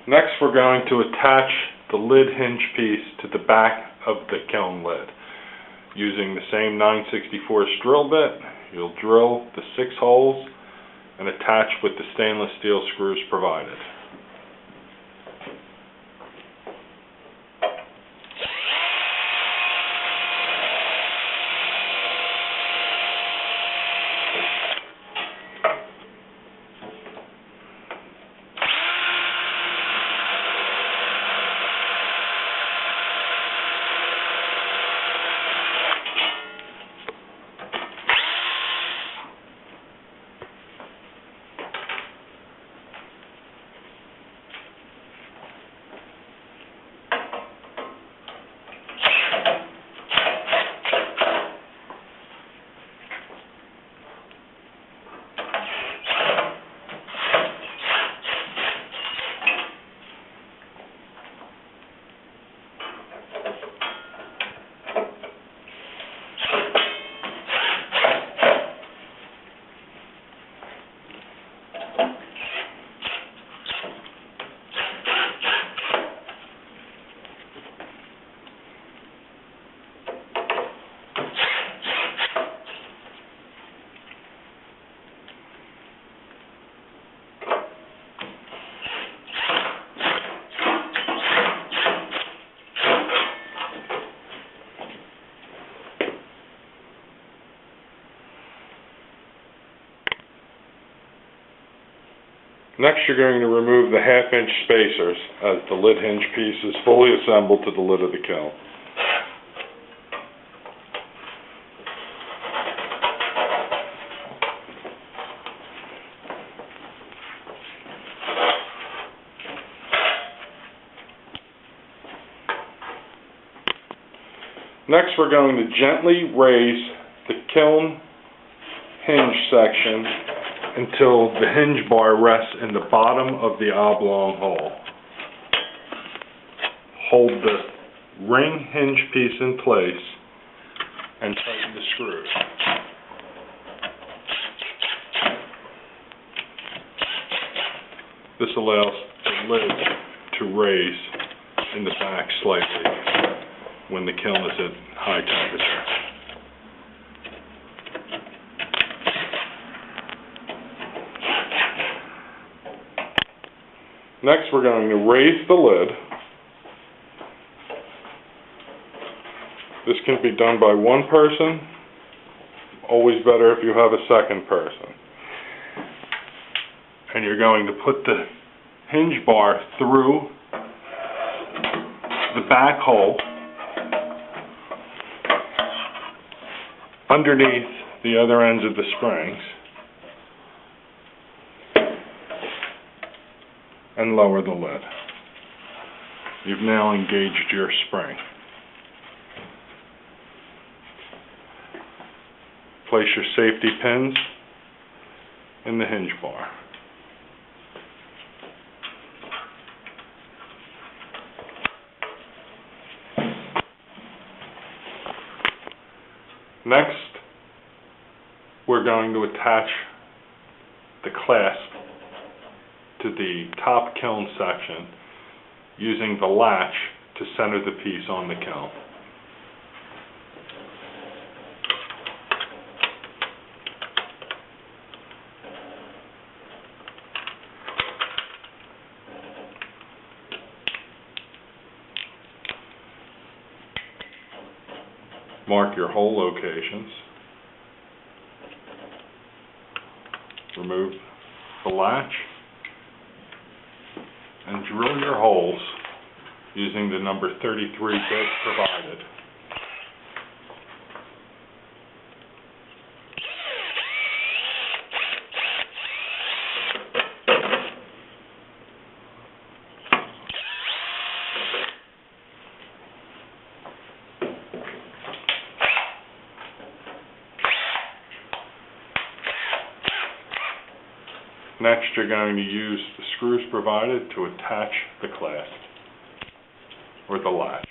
Next, we're going to attach the lid hinge piece to the back of the kiln lid. Using the same 9/64 drill bit, you'll drill the 6 holes and attach with the stainless steel screws provided. Next, you're going to remove the 1/2-inch spacers as the lid hinge piece is fully assembled to the lid of the kiln. Next, we're going to gently raise the kiln hinge section until the hinge bar rests in the bottom of the oblong hole. Hold the ring hinge piece in place and tighten the screws. This allows the lid to raise in the back slightly when the kiln is at high temperature. Next, we're going to raise the lid. This can be done by one person. Always better if you have a second person. And you're going to put the hinge bar through the back hole underneath the other ends of the springs and lower the lid. You've now engaged your spring. Place your safety pins in the hinge bar. Next, we're going to attach the clasp to the top kiln section using the latch to center the piece on the kiln. Mark your hole locations. Remove the latch and drill your holes using the number 33 bit provided. Next, you're going to use the screws provided to attach the clasp or the latch.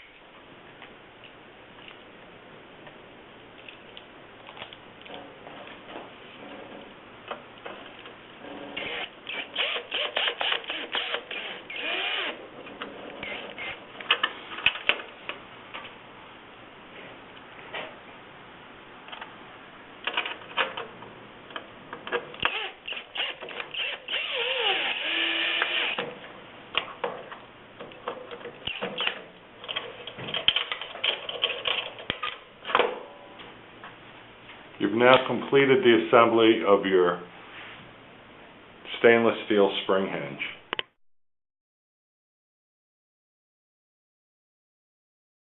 You've now completed the assembly of your stainless steel spring hinge.